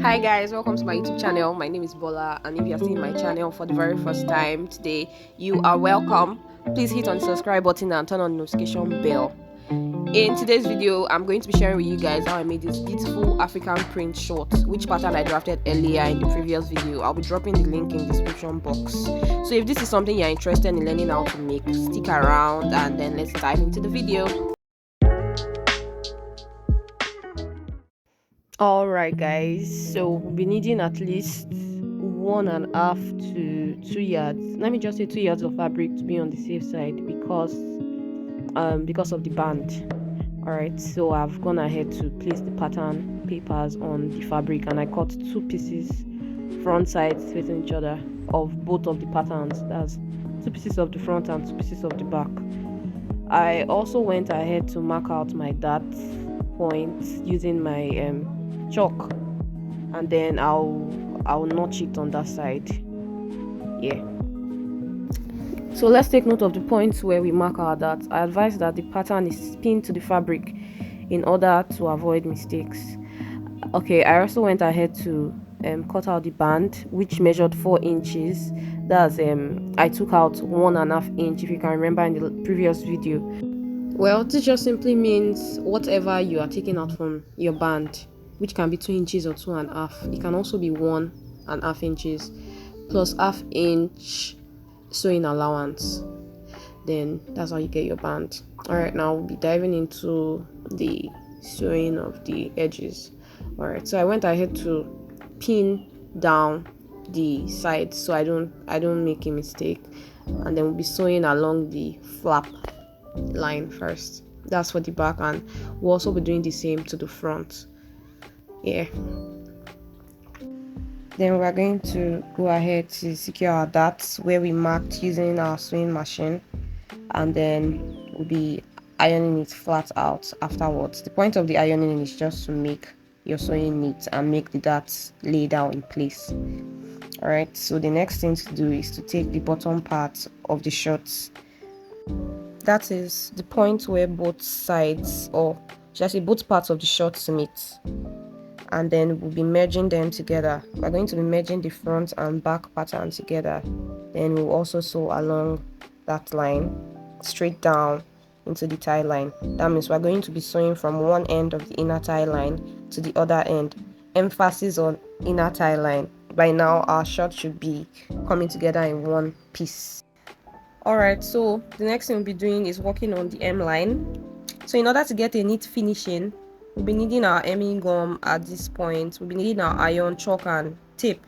Hi guys, welcome to my YouTube channel. My name is Bola, and if you're seeing my channel for the very first time today, you are welcome. Please hit on the subscribe button and turn on the notification bell. In today's video, I'm going to be sharing with you guys how I made this beautiful African print short, which pattern I drafted earlier in the previous video. I'll be dropping the link in the description box. So if this is something you're interested in learning how to make, stick around and then let's dive into the video. Alright guys, so we'll be needing at least 1.5 to 2 yards. Let me just say 2 yards of fabric to be on the safe side because of the band. Alright, so I've gone ahead to place the pattern papers on the fabric and I cut 2 pieces front sides facing each other of both of the patterns. That's 2 pieces of the front and 2 pieces of the back. I also went ahead to mark out my dart points using my chalk, and then I'll notch it on that side. Yeah, so let's take note of the points where we mark our darts. I advise that the pattern is pinned to the fabric in order to avoid mistakes. Okay, I also went ahead to cut out the band, which measured 4 inches. That's I took out 1.5 inch, if you can remember in the previous video. Well, this just simply means whatever you are taking out from your band, which can be 2 inches or 2.5. It can also be 1.5 inches plus ½ inch sewing allowance. Then that's how you get your band. Alright, now we'll be diving into the sewing of the edges. Alright, so I went ahead to pin down the sides so I don't make a mistake, and then we'll be sewing along the flap line first. That's for the back, and we'll also be doing the same to the front. Yeah, then we're going to go ahead to secure our darts where we marked using our sewing machine, and then we'll be ironing it flat out afterwards. The point of the ironing is just to make your sewing neat and make the darts lay down in place. Alright, so the next thing to do is to take the bottom part of the shorts. That is the point where both sides, or should I say both parts of the shorts meet, and then we'll be merging them together. We're going to be merging the front and back pattern together. Then we'll also sew along that line straight down into the tie line. That means we're going to be sewing from one end of the inner tie line to the other end. Emphasis on inner tie line. By now our short should be coming together in one piece. Alright, so the next thing we'll be doing is working on the hem line. So in order to get a neat finishing, we'll be needing our hemming gum at this point. We'll be needing our iron, chalk and tape.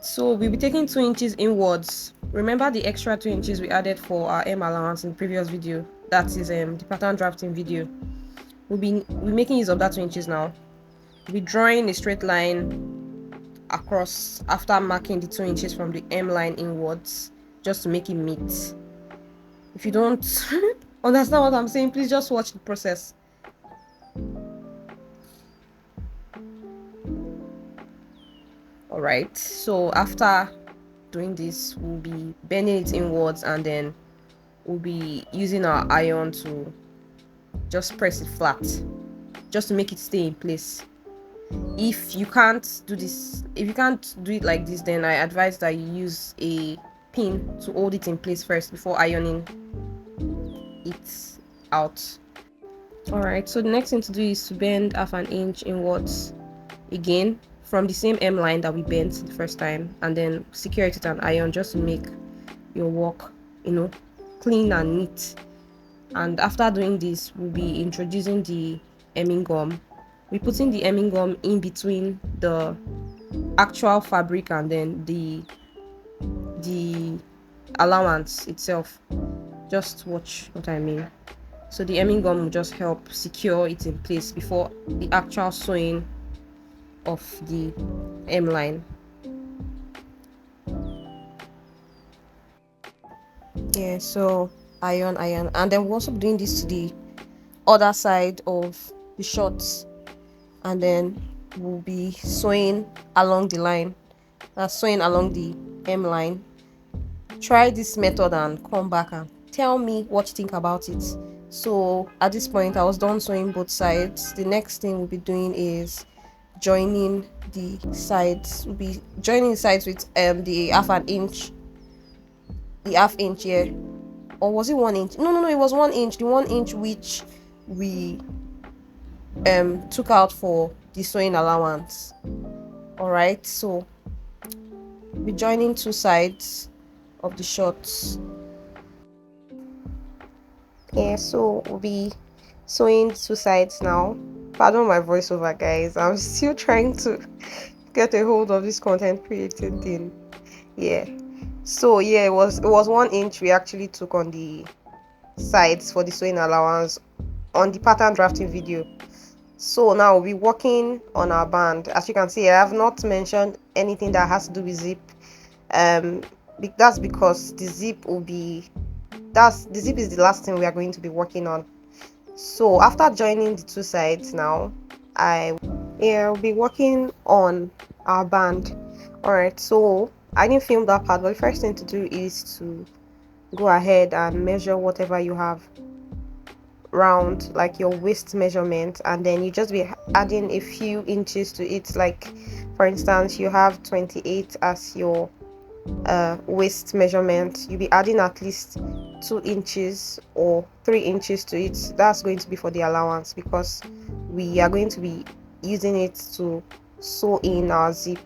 So we'll be taking 2 inches inwards. Remember the extra 2 inches we added for our hem allowance in the previous video. That is the pattern drafting video. We'll be making use of that 2 inches now. We'll be drawing a straight line across after marking the 2 inches from the hem line inwards, just to make it meet. If you don't understand what I'm saying, please just watch the process. Alright, so after doing this, we'll be bending it inwards, and then we'll be using our iron to just press it flat, just to make it stay in place. If you can't do it like this, then I advise that you use a pin to hold it in place first before ironing it out. Alright, so the next thing to do is to bend ½ inch inwards again from the same hem line that we bent the first time, and then secure it with an iron just to make your work clean and neat. And after doing this, we'll be introducing the hemming gum. We're putting the hemming gum in between the actual fabric and then the allowance itself. Just watch what I mean. So the hemming gum will just help secure it in place before the actual sewing of the hem line. Yeah, so iron, and then we'll also be doing this to the other side of the shorts, and then we'll be sewing along the line. That's sewing along the hem line. Try this method and come back and tell me what you think about it. So at this point I was done sewing both sides. The next thing we'll be doing is joining the sides. We'll be joining the sides with the half inch here. Or was it 1 inch? No, it was 1 inch. The 1 inch which we took out for the sewing allowance. Alright, so be joining two sides of the shorts. Yeah, so we'll be sewing two sides now. Pardon my voiceover, guys. I'm still trying to get a hold of this content creating thing. Yeah. So yeah, it was 1 inch we actually took on the sides for the sewing allowance on the pattern drafting video. So now we'll be working on our band. As you can see, I have not mentioned anything that has to do with zip. That's because the zip is the last thing we are going to be working on. So after joining the two sides now, I'll be working on our band. Alright, so I didn't film that part, but the first thing to do is to go ahead and measure whatever you have round, like your waist measurement, and then you just be adding a few inches to it. Like for instance, you have 28 as your waist measurement, you'll be adding at least 2 inches or 3 inches to it. That's going to be for the allowance, because we are going to be using it to sew in our zip,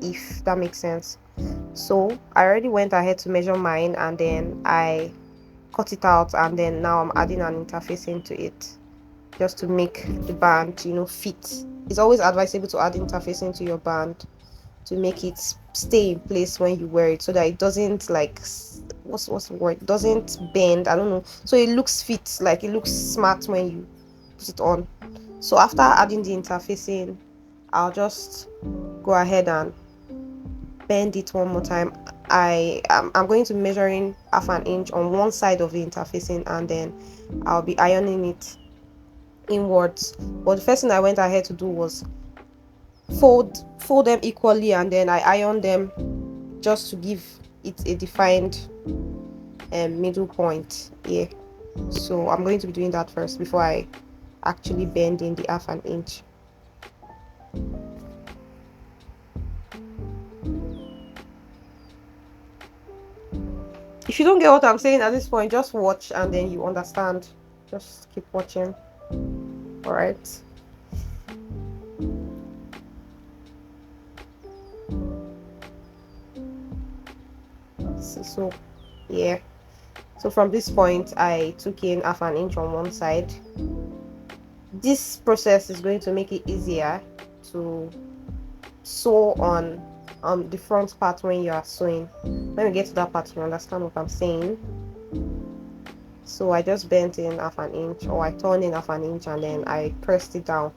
if that makes sense. So I already went ahead to measure mine, and then I cut it out, and then now I'm adding an interfacing to it just to make the band fit. It's always advisable to add interfacing to your band to make it stay in place when you wear it, so that it doesn't, like, what's the word, doesn't bend, I don't know, so it looks fit, like it looks smart when you put it on. So after adding the interfacing, I'll just go ahead and bend it one more time. I'm going to be measuring half an inch on one side of the interfacing, and then I'll be ironing it inwards. But the first thing I went ahead to do was fold them equally, and then I iron them just to give it a defined middle point here. So I'm going to be doing that first before I actually bend in the half an inch. If you don't get what I'm saying at this point, just watch and then you understand. Just keep watching. All right. So yeah, so from this point I took in half an inch on one side. This process is going to make it easier to sew on the front part when you are sewing. When we get to that part, you understand what I'm saying. So I just bent in half an inch, or I turned in half an inch, and then I pressed it down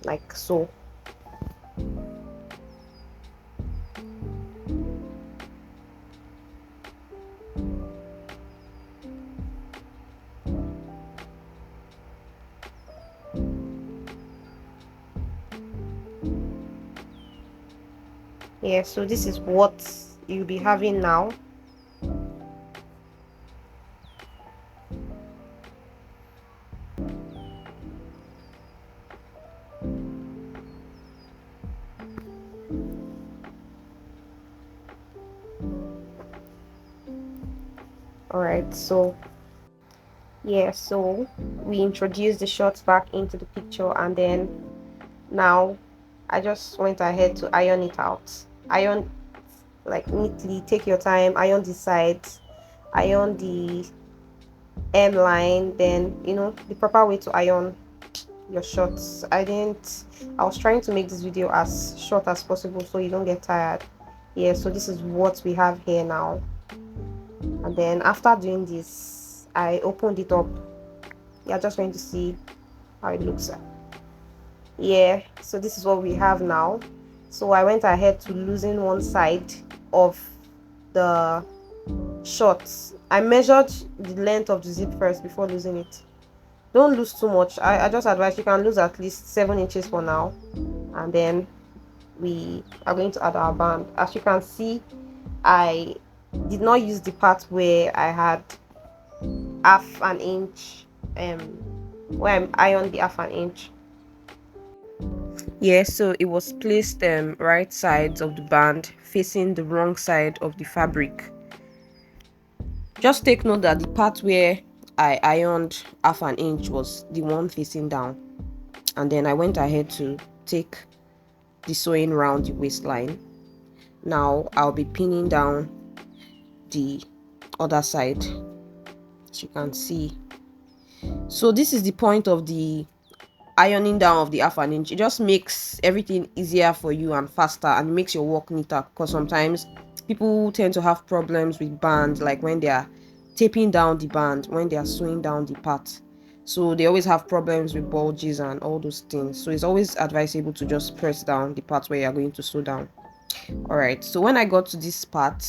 like so. Yeah, so this is what you'll be having now. All right, so yeah, so we introduced the shorts back into the picture, and then now I just went ahead to iron it out. Iron like neatly, take your time, iron the sides, iron the hem line, then the proper way to iron your shorts. I was trying to make this video as short as possible so you don't get tired. Yeah, so this is what we have here now, and then after doing this I opened it up. You're just going to see how it looks. Yeah, so this is what we have now. So I went ahead to loosen one side of the shorts. I measured the length of the zip first before losing it. Don't lose too much. I just advise you can lose at least 7 inches for now, and then we are going to add our band. As you can see, I did not use the part where I had half an inch where I ironed the half an inch. Yeah, so it was placed right sides of the band facing the wrong side of the fabric. Just take note that the part where I ironed half an inch was the one facing down, and then I went ahead to take the sewing round the waistline. Now I'll be pinning down the other side, as you can see. So this is the point of the ironing down of the half an inch. It just makes everything easier for you and faster, and it makes your work neater, because sometimes people tend to have problems with bands, like when they are taping down the band, when they are sewing down the part. So they always have problems with bulges and all those things. So it's always advisable to just press down the part where you're going to sew down. All right, so when I got to this part,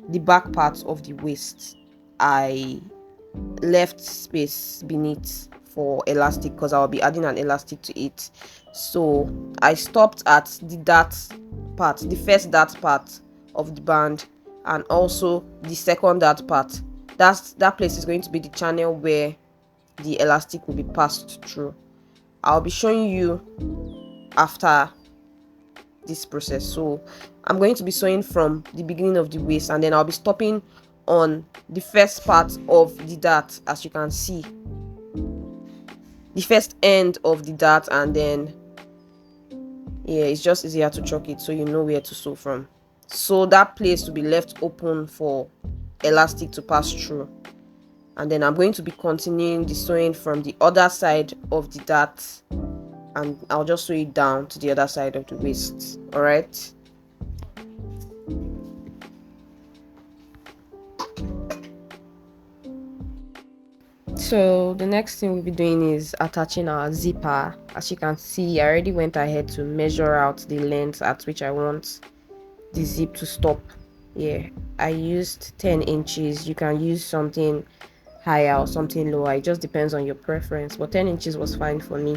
the back part of the waist, I left space beneath for elastic, because I'll be adding an elastic to it. So I stopped at the dart part, the first dart part of the band, and also the second dart part. That place is going to be the channel where the elastic will be passed through. I'll be showing you after this process. So I'm going to be sewing from the beginning of the waist, and then I'll be stopping on the first part of the dart, as you can see, the first end of the dart, and then yeah, it's just easier to chalk it so you know where to sew from. So that place will be left open for elastic to pass through, and then I'm going to be continuing the sewing from the other side of the dart, and I'll just sew it down to the other side of the waist. All right. So the next thing we'll be doing is attaching our zipper. As you can see, I already went ahead to measure out the length at which I want the zip to stop. Yeah, I used 10 inches. You can use something higher or something lower, it just depends on your preference, but 10 inches was fine for me.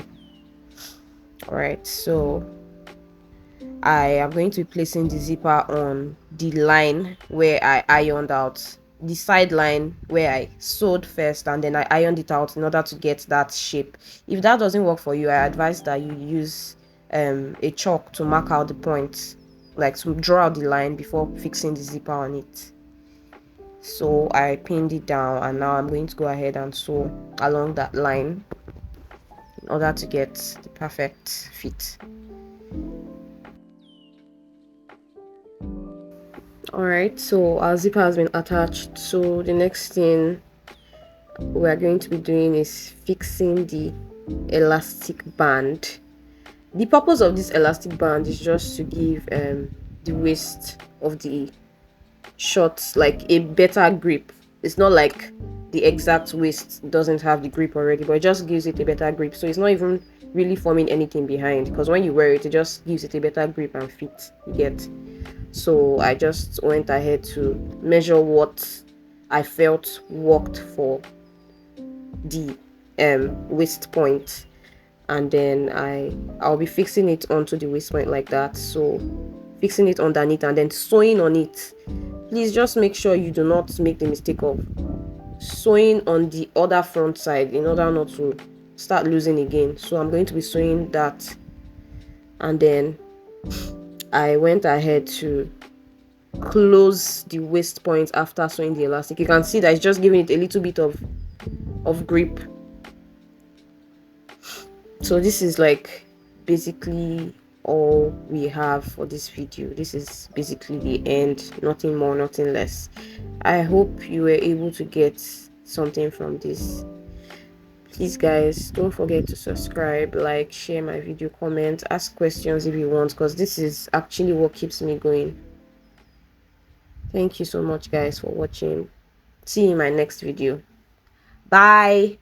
All right, so I am going to be placing the zipper on the line where I ironed out, the side line where I sewed first, and then I ironed it out in order to get that shape. If that doesn't work for you, I advise that you use a chalk to mark out the points, like to draw out the line before fixing the zipper on it. So I pinned it down, and now I'm going to go ahead and sew along that line in order to get the perfect fit. Alright, so our zipper has been attached. So the next thing we are going to be doing is fixing the elastic band. The purpose of this elastic band is just to give the waist of the shorts like a better grip. It's not like the exact waist doesn't have the grip already, but it just gives it a better grip. So it's not even really forming anything behind, because when you wear it, it just gives it a better grip and fit, you get. So I just went ahead to measure what I felt worked for the waist point, and then I'll be fixing it onto the waist point like that. So fixing it underneath and then sewing on it. Please just make sure you do not make the mistake of sewing on the other front side in order not to start losing again. So I'm going to be sewing that, and then I went ahead to close the waist point after sewing the elastic. You can see that it's just giving it a little bit of grip. So this is like basically all we have for this video. This is basically the end, nothing more, nothing less. I hope you were able to get something from this. Please guys, don't forget to subscribe, like, share my video, comment, ask questions if you want, because this is actually what keeps me going. Thank you so much guys for watching. See you in my next video. Bye.